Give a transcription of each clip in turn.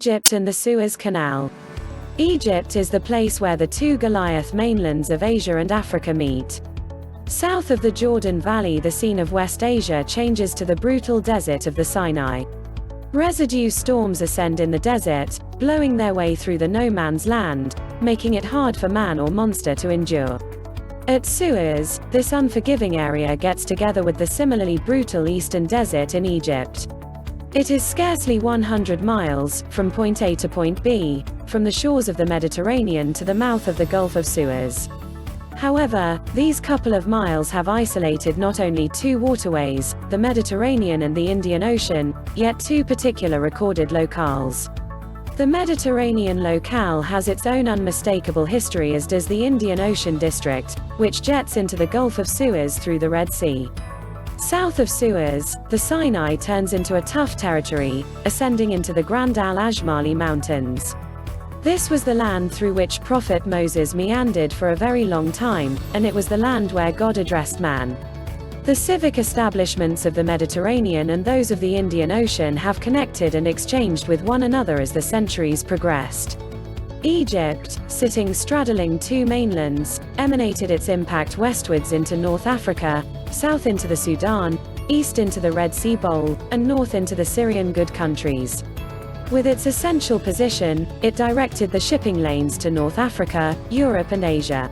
Egypt and the Suez Canal. Egypt is the place where the two Goliath mainlands of Asia and Africa meet. South of the Jordan Valley, the scene of West Asia changes to the brutal desert of the Sinai. Residue storms ascend in the desert, blowing their way through the no-man's land, making it hard for man or monster to endure. At Suez, this unforgiving area gets together with the similarly brutal eastern desert in Egypt. It is scarcely 100 miles, from point A to point B, from the shores of the Mediterranean to the mouth of the Gulf of Suez. However, these couple of miles have isolated not only two waterways, the Mediterranean and the Indian Ocean, yet two particular recorded locales. The Mediterranean locale has its own unmistakable history, as does the Indian Ocean district, which jets into the Gulf of Suez through the Red Sea. South of Suez, the Sinai turns into a tough territory, ascending into the Grand Al-Ajmali Mountains. This was the land through which Prophet Moses meandered for a very long time, and it was the land where God addressed man. The civic establishments of the Mediterranean and those of the Indian Ocean have connected and exchanged with one another as the centuries progressed. Egypt, sitting straddling two mainlands, emanated its impact westwards into North Africa, south into the Sudan, east into the Red Sea Bowl, and north into the Syrian good countries. With its essential position, it directed the shipping lanes to North Africa, Europe and Asia.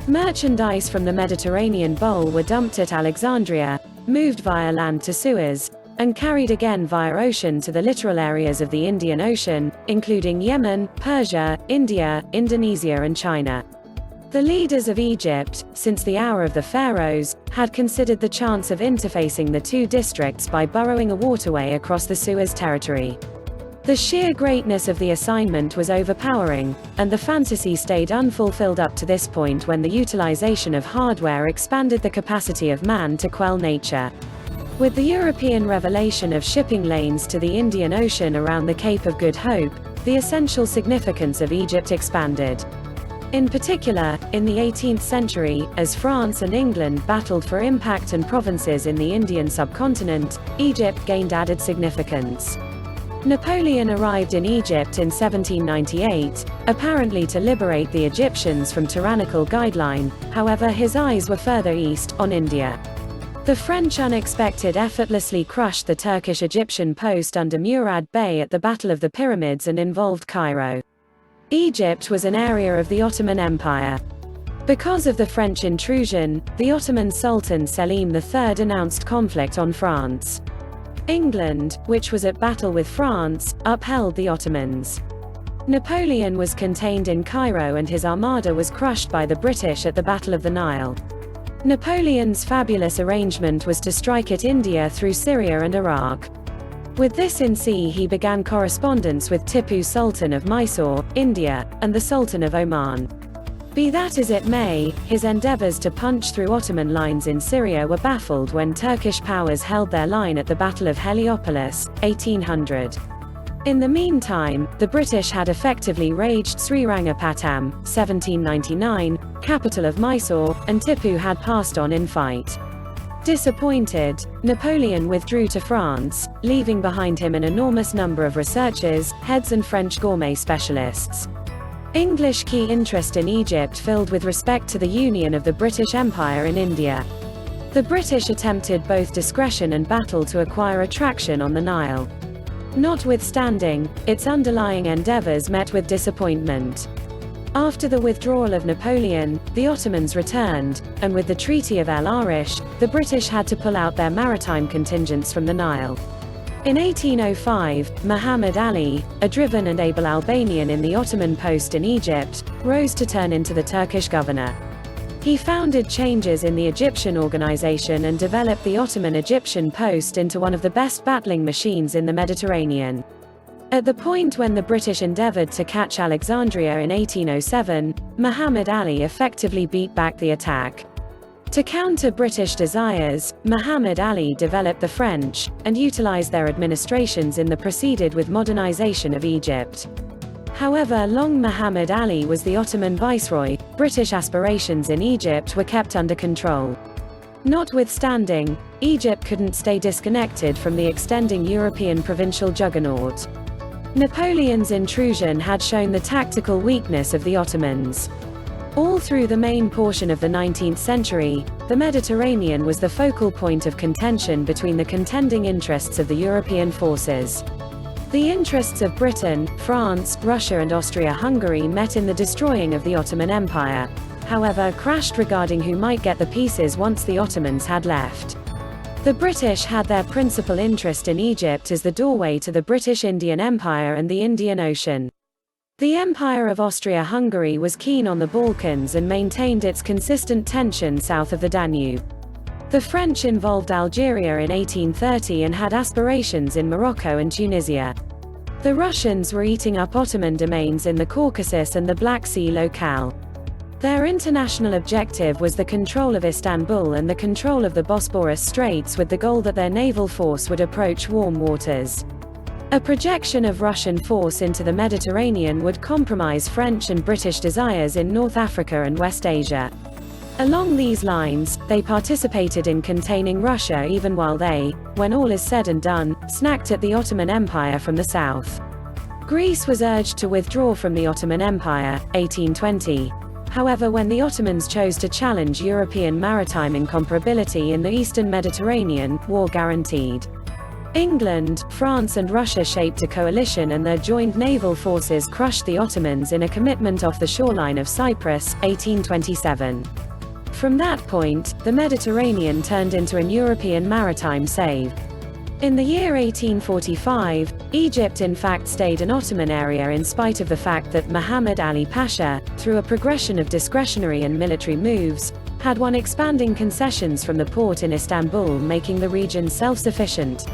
Merchandise from the Mediterranean Bowl were dumped at Alexandria, moved via land to Suez, and carried again via ocean to the littoral areas of the Indian Ocean, including Yemen, Persia, India, Indonesia and China. The leaders of Egypt, since the hour of the pharaohs, had considered the chance of interfacing the two districts by burrowing a waterway across the Suez territory. The sheer greatness of the assignment was overpowering, and the fantasy stayed unfulfilled up to this point, when the utilization of hardware expanded the capacity of man to quell nature. With the European revelation of shipping lanes to the Indian Ocean around the Cape of Good Hope, the essential significance of Egypt expanded. In particular, in the 18th century, as France and England battled for impact and provinces in the Indian subcontinent, Egypt gained added significance. Napoleon arrived in Egypt in 1798, apparently to liberate the Egyptians from tyrannical guideline. However, his eyes were further east, on India. The French effortlessly crushed the Turkish-Egyptian post under Murad Bey at the Battle of the Pyramids and involved Cairo. Egypt was an area of the Ottoman Empire. Because of the French intrusion, the Ottoman Sultan Selim III announced conflict on France. England, which was at battle with France, upheld the Ottomans. Napoleon was contained in Cairo and his armada was crushed by the British at the Battle of the Nile. Napoleon's fabulous arrangement was to strike at India through Syria and Iraq. With this in sea, he began correspondence with Tipu Sultan of Mysore, India, and the Sultan of Oman. Be that as it may, his endeavors to punch through Ottoman lines in Syria were baffled when Turkish powers held their line at the Battle of Heliopolis, 1800. In the meantime, the British had effectively raged Srirangapattam, 1799, capital of Mysore, and Tipu had passed on in fight. Disappointed, Napoleon withdrew to France, leaving behind him an enormous number of researchers, heads and French gourmet specialists. English key interest in Egypt filled with respect to the union of the British Empire in India. The British attempted both discretion and battle to acquire attraction on the Nile. Notwithstanding, its underlying endeavors met with disappointment. After the withdrawal of Napoleon, the Ottomans returned, and with the Treaty of El Arish, the British had to pull out their maritime contingents from the Nile. In 1805, Muhammad Ali, a driven and able Albanian in the Ottoman post in Egypt, rose to turn into the Turkish governor. He founded changes in the Egyptian organization and developed the Ottoman Egyptian post into one of the best battling machines in the Mediterranean. At the point when the British endeavored to catch Alexandria in 1807, Muhammad Ali effectively beat back the attack. To counter British desires, Muhammad Ali developed the French, and utilized their administrations in the proceeded with modernization of Egypt. However, long Muhammad Ali was the Ottoman viceroy, British aspirations in Egypt were kept under control. Notwithstanding, Egypt couldn't stay disconnected from the extending European provincial juggernaut. Napoleon's intrusion had shown the tactical weakness of the Ottomans. All through the main portion of the 19th century, the Mediterranean was the focal point of contention between the contending interests of the European forces. The interests of Britain, France, Russia and Austria-Hungary met in the destroying of the Ottoman Empire, however crashed regarding who might get the pieces once the Ottomans had left. The British had their principal interest in Egypt as the doorway to the British Indian Empire and the Indian Ocean. The Empire of Austria-Hungary was keen on the Balkans and maintained its consistent tension south of the Danube. The French involved Algeria in 1830 and had aspirations in Morocco and Tunisia. The Russians were eating up Ottoman domains in the Caucasus and the Black Sea locale. Their international objective was the control of Istanbul and the control of the Bosporus Straits, with the goal that their naval force would approach warm waters. A projection of Russian force into the Mediterranean would compromise French and British desires in North Africa and West Asia. Along these lines, they participated in containing Russia even while they, when all is said and done, snacked at the Ottoman Empire from the south. Greece was urged to withdraw from the Ottoman Empire, 1820. However, when the Ottomans chose to challenge European maritime incomparability in the eastern Mediterranean, war guaranteed. England, France and Russia shaped a coalition and their joined naval forces crushed the Ottomans in a commitment off the shoreline of Cyprus, 1827. From that point, the Mediterranean turned into an European maritime save. In the year 1845, Egypt in fact stayed an Ottoman area in spite of the fact that Muhammad Ali Pasha, through a progression of discretionary and military moves, had won expanding concessions from the port in Istanbul, making the region self-sufficient.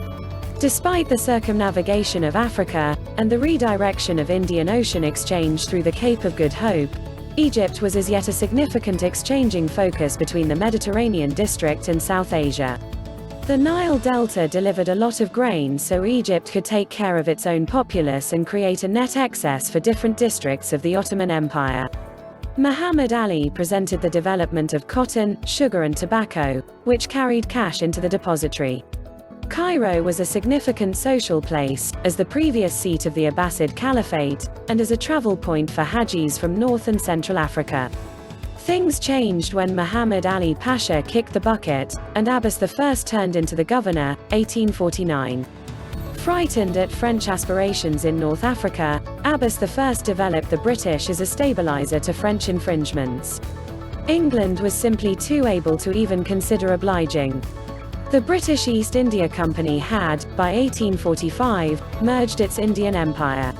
Despite the circumnavigation of Africa, and the redirection of Indian Ocean exchange through the Cape of Good Hope, Egypt was as yet a significant exchanging focus between the Mediterranean district and South Asia. The Nile Delta delivered a lot of grain, so Egypt could take care of its own populace and create a net excess for different districts of the Ottoman Empire. Muhammad Ali presented the development of cotton, sugar and tobacco, which carried cash into the depository. Cairo was a significant social place, as the previous seat of the Abbasid Caliphate, and as a travel point for Hajis from North and Central Africa. Things changed when Muhammad Ali Pasha kicked the bucket, and Abbas I turned into the governor, 1849. Frightened at French aspirations in North Africa, Abbas I developed the British as a stabilizer to French infringements. England was simply too able to even consider obliging. The British East India Company had, by 1845, merged its Indian Empire.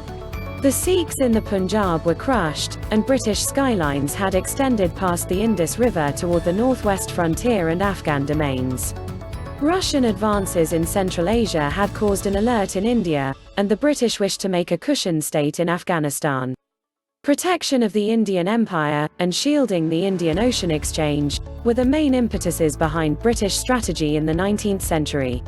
The Sikhs in the Punjab were crushed, and British skylines had extended past the Indus River toward the northwest frontier and Afghan domains. Russian advances in Central Asia had caused an alert in India, and the British wished to make a cushion state in Afghanistan. Protection of the Indian Empire, and shielding the Indian Ocean exchange, were the main impetuses behind British strategy in the 19th century.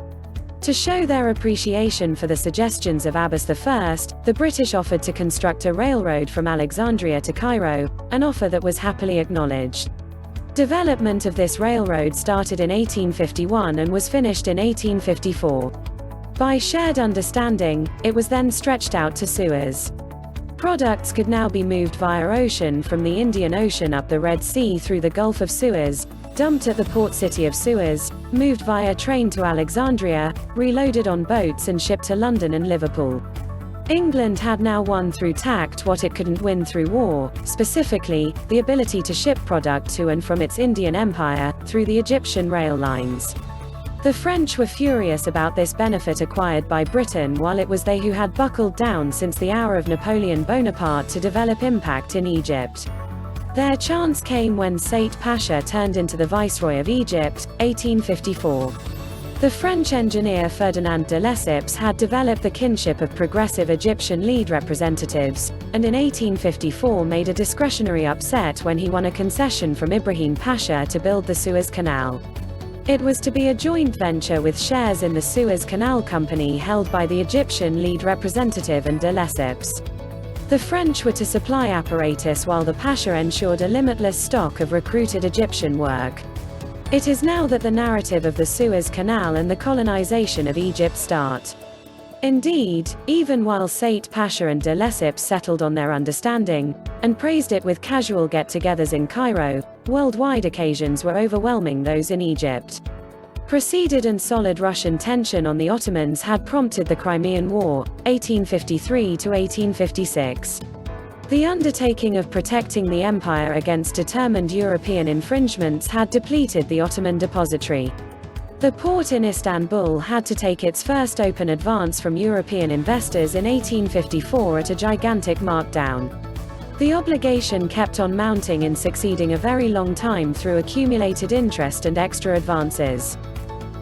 To show their appreciation for the suggestions of Abbas I, the British offered to construct a railroad from Alexandria to Cairo, an offer that was happily acknowledged. Development of this railroad started in 1851 and was finished in 1854. By shared understanding, it was then stretched out to Suez. Products could now be moved via ocean from the Indian Ocean up the Red Sea through the Gulf of Suez, dumped at the port city of Suez, moved via train to Alexandria, reloaded on boats and shipped to London and Liverpool. England had now won through tact what it couldn't win through war, specifically, the ability to ship product to and from its Indian Empire, through the Egyptian rail lines. The French were furious about this benefit acquired by Britain, while it was they who had buckled down since the hour of Napoleon Bonaparte to develop impact in Egypt. Their chance came when Said Pasha turned into the Viceroy of Egypt, 1854. The French engineer Ferdinand de Lesseps had developed the kinship of progressive Egyptian lead representatives, and in 1854 made a discretionary upset when he won a concession from Ibrahim Pasha to build the Suez Canal. It was to be a joint venture with shares in the Suez Canal Company held by the Egyptian lead representative and de Lesseps. The French were to supply apparatus while the Pasha ensured a limitless stock of recruited Egyptian work. It is now that the narrative of the Suez Canal and the colonization of Egypt start. Indeed, even while Sait Pasha and de Lesseps settled on their understanding, and praised it with casual get-togethers in Cairo, worldwide occasions were overwhelming those in Egypt. Preceded and solid Russian tension on the Ottomans had prompted the Crimean War, 1853 to 1856. The undertaking of protecting the empire against determined European infringements had depleted the Ottoman depository. The port in Istanbul had to take its first open advance from European investors in 1854 at a gigantic markdown. The obligation kept on mounting in succeeding a very long time through accumulated interest and extra advances.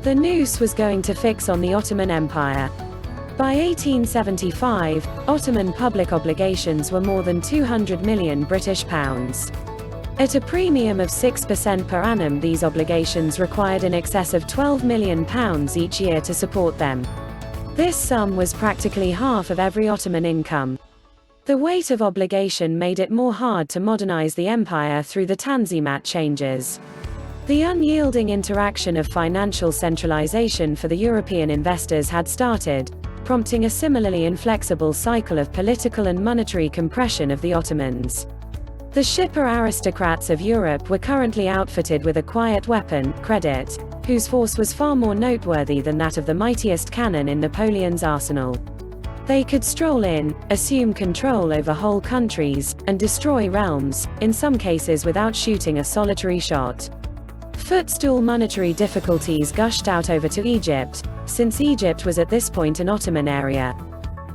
The noose was going to fix on the Ottoman Empire. By 1875, Ottoman public obligations were more than 200 million British pounds. At a premium of 6% per annum, these obligations required in excess of £12 million each year to support them. This sum was practically half of every Ottoman income. The weight of obligation made it more hard to modernize the empire through the Tanzimat changes. The unyielding interaction of financial centralization for the European investors had started, prompting a similarly inflexible cycle of political and monetary compression of the Ottomans. The shipper aristocrats of Europe were currently outfitted with a quiet weapon, credit, whose force was far more noteworthy than that of the mightiest cannon in Napoleon's arsenal. They could stroll in, assume control over whole countries, and destroy realms, in some cases without shooting a solitary shot. Footstool monetary difficulties gushed out over to Egypt, since Egypt was at this point an Ottoman area.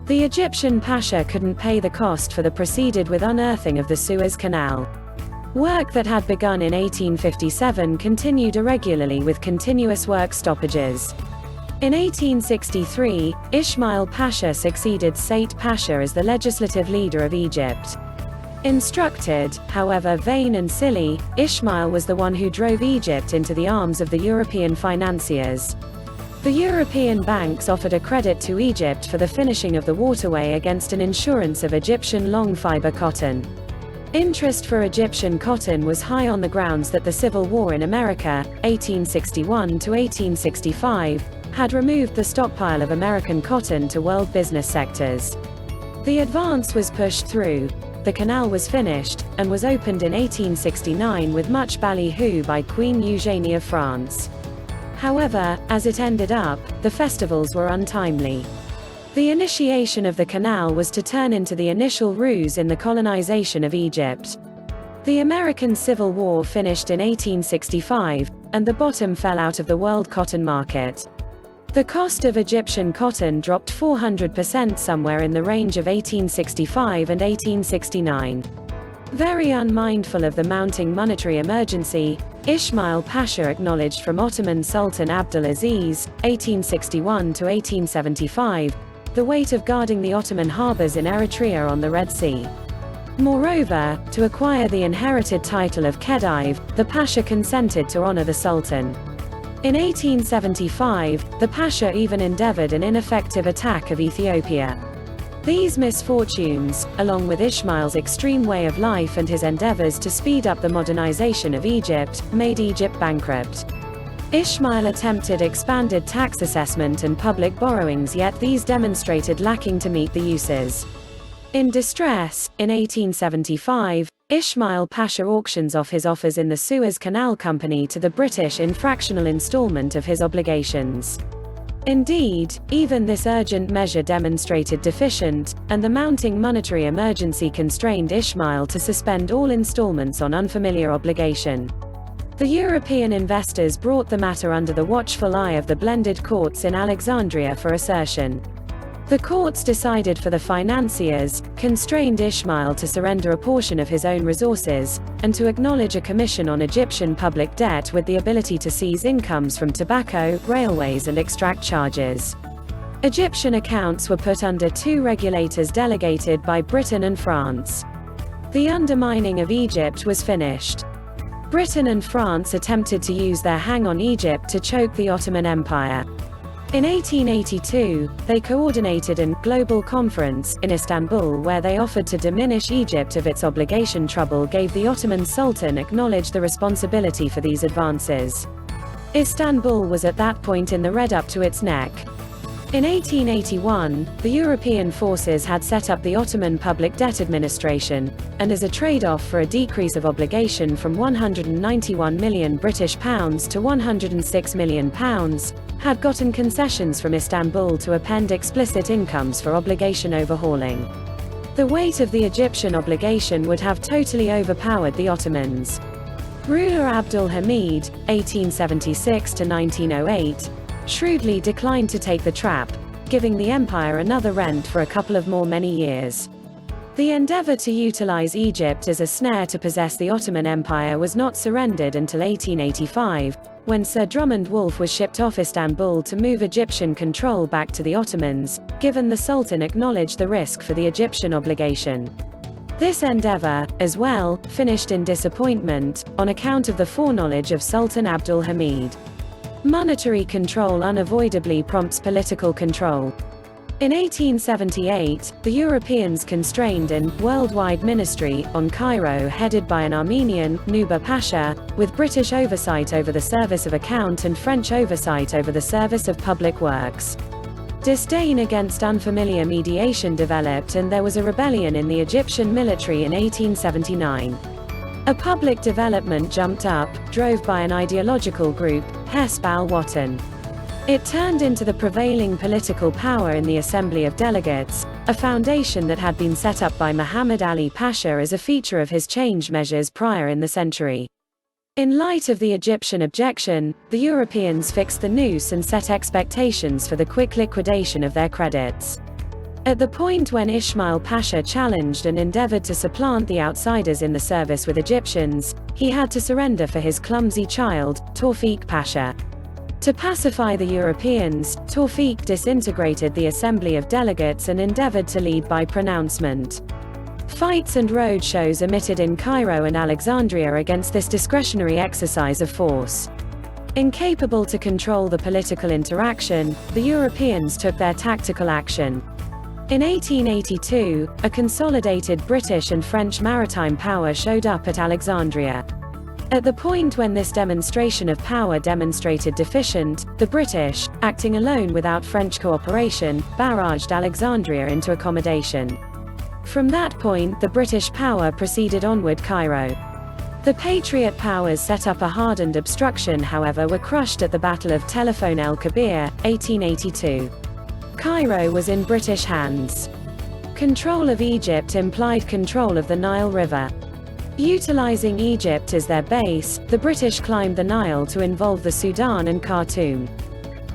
The Egyptian Pasha couldn't pay the cost for the proceeded with unearthing of the Suez Canal. Work that had begun in 1857 continued irregularly with continuous work stoppages. In 1863, Ismail Pasha succeeded Sait Pasha as the legislative leader of Egypt. Instructed, however vain and silly, Ismail was the one who drove Egypt into the arms of the European financiers. The European banks offered a credit to Egypt for the finishing of the waterway against an insurance of Egyptian long fiber cotton. Interest for Egyptian cotton was high on the grounds that the Civil War in America, 1861 to 1865, had removed the stockpile of American cotton to world business sectors. The advance was pushed through. The canal was finished, and was opened in 1869 with much ballyhoo by Queen Eugénie of France. However, as it ended up, the festivals were untimely. The initiation of the canal was to turn into the initial ruse in the colonization of Egypt. The American Civil War finished in 1865, and the bottom fell out of the world cotton market. The cost of Egyptian cotton dropped 400% somewhere in the range of 1865 and 1869. Very unmindful of the mounting monetary emergency, Ismail Pasha acknowledged from Ottoman Sultan Abdulaziz, 1861 to 1875, the weight of guarding the Ottoman harbors in Eritrea on the Red Sea. Moreover, to acquire the inherited title of Khedive, the Pasha consented to honor the Sultan. In 1875, the Pasha even endeavored an ineffective attack of Ethiopia. These misfortunes, along with Ismail's extreme way of life and his endeavors to speed up the modernization of Egypt, made Egypt bankrupt. Ismail attempted expanded tax assessment and public borrowings, yet these demonstrated lacking to meet the uses. In distress, in 1875, Ismail Pasha auctions off his offers in the Suez Canal Company to the British in fractional installment of his obligations. Indeed, even this urgent measure demonstrated deficient, and the mounting monetary emergency constrained Ismail to suspend all installments on unfamiliar obligation. The European investors brought the matter under the watchful eye of the blended courts in Alexandria for assertion. The courts decided for the financiers, constrained Ismail to surrender a portion of his own resources, and to acknowledge a commission on Egyptian public debt with the ability to seize incomes from tobacco, railways and extract charges. Egyptian accounts were put under two regulators delegated by Britain and France. The undermining of Egypt was finished. Britain and France attempted to use their hang on Egypt to choke the Ottoman Empire. In 1882, they coordinated an global conference in Istanbul where they offered to diminish Egypt of its obligation. Trouble gave the Ottoman Sultan acknowledged the responsibility for these advances. Istanbul was at that point in the red up to its neck. In 1881, the European forces had set up the Ottoman Public Debt Administration, and as a trade-off for a decrease of obligation from £191 million to £106 million, had gotten concessions from Istanbul to append explicit incomes for obligation overhauling. The weight of the Egyptian obligation would have totally overpowered the Ottomans. Ruler Abdul Hamid, 1876 to 1908, shrewdly declined to take the trap, giving the empire another rent for a couple of more many years. The endeavor to utilize Egypt as a snare to possess the Ottoman Empire was not surrendered until 1885, when Sir Drummond Wolff was shipped off Istanbul to move Egyptian control back to the Ottomans, given the Sultan acknowledged the risk for the Egyptian obligation. This endeavor, as well, finished in disappointment, on account of the foreknowledge of Sultan Abdul Hamid. Monetary control unavoidably prompts political control. In 1878, the Europeans constrained an worldwide ministry on Cairo headed by an Armenian, Nubar Pasha, with British oversight over the service of account and French oversight over the service of public works. Disdain against unfamiliar mediation developed, and there was a rebellion in the Egyptian military in 1879. A public development jumped up, drove by an ideological group, Hezb al-Watan. It turned into the prevailing political power in the Assembly of Delegates, a foundation that had been set up by Muhammad Ali Pasha as a feature of his change measures prior in the century. In light of the Egyptian objection, the Europeans fixed the noose and set expectations for the quick liquidation of their credits. At the point when Ismail Pasha challenged and endeavored to supplant the outsiders in the service with Egyptians, he had to surrender for his clumsy child, Tawfiq Pasha. To pacify the Europeans, Tawfiq disintegrated the Assembly of Delegates and endeavored to lead by pronouncement. Fights and road shows emitted in Cairo and Alexandria against this discretionary exercise of force. Incapable to control the political interaction, the Europeans took their tactical action. In 1882, a consolidated British and French maritime power showed up at Alexandria. At the point when this demonstration of power demonstrated deficient, the British, acting alone without French cooperation, barraged Alexandria into accommodation. From that point, the British power proceeded onward Cairo. The Patriot powers set up a hardened obstruction, however, were crushed at the Battle of Telephone El Kabir, 1882. Cairo was in British hands. Control of Egypt implied control of the Nile River. Utilizing Egypt as their base, the British climbed the Nile to involve the Sudan and Khartoum.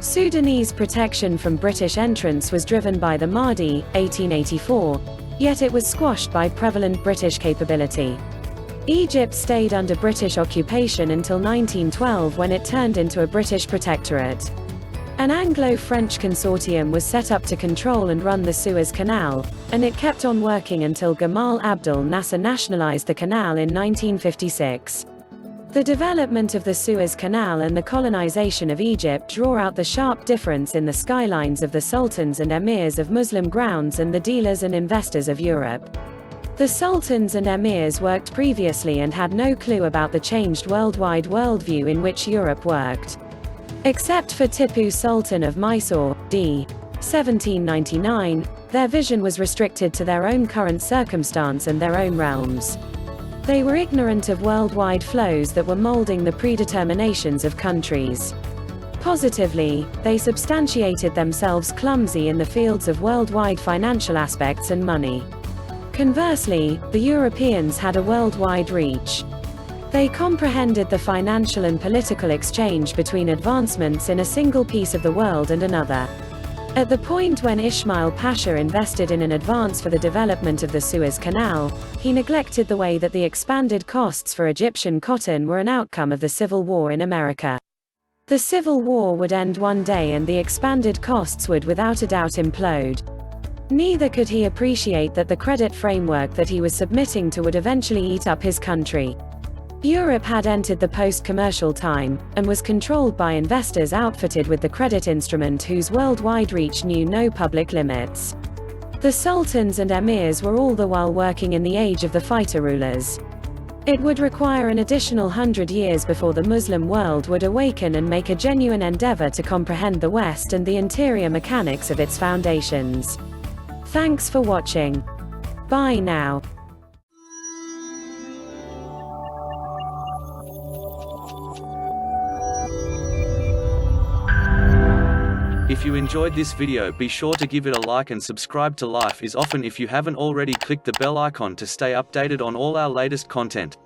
Sudanese protection from British entrance was driven by the Mahdi, 1884, yet it was squashed by prevalent British capability. Egypt stayed under British occupation until 1912, when it turned into a British protectorate. An Anglo-French consortium was set up to control and run the Suez Canal, and it kept on working until Gamal Abdel Nasser nationalized the canal in 1956. The development of the Suez Canal and the colonization of Egypt draw out the sharp difference in the skylines of the sultans and emirs of Muslim grounds and the dealers and investors of Europe. The sultans and emirs worked previously and had no clue about the changed worldwide worldview in which Europe worked. Except for Tipu Sultan of Mysore, d. 1799, their vision was restricted to their own current circumstance and their own realms. They were ignorant of worldwide flows that were molding the predeterminations of countries. Positively, they substantiated themselves clumsy in the fields of worldwide financial aspects and money. Conversely, the Europeans had a worldwide reach. They comprehended the financial and political exchange between advancements in a single piece of the world and another. At the point when Ismail Pasha invested in an advance for the development of the Suez Canal, he neglected the way that the expanded costs for Egyptian cotton were an outcome of the Civil War in America. The Civil War would end one day and the expanded costs would without a doubt implode. Neither could he appreciate that the credit framework that he was submitting to would eventually eat up his country. Europe had entered the post-commercial time, and was controlled by investors outfitted with the credit instrument whose worldwide reach knew no public limits. The sultans and emirs were all the while working in the age of the fighter rulers. It would require an additional 100 years before the Muslim world would awaken and make a genuine endeavor to comprehend the West and the interior mechanics of its foundations. Thanks for watching. Bye now. If you enjoyed this video, be sure to give it a like and subscribe to Life is Often if you haven't already. Click the bell icon to stay updated on all our latest content.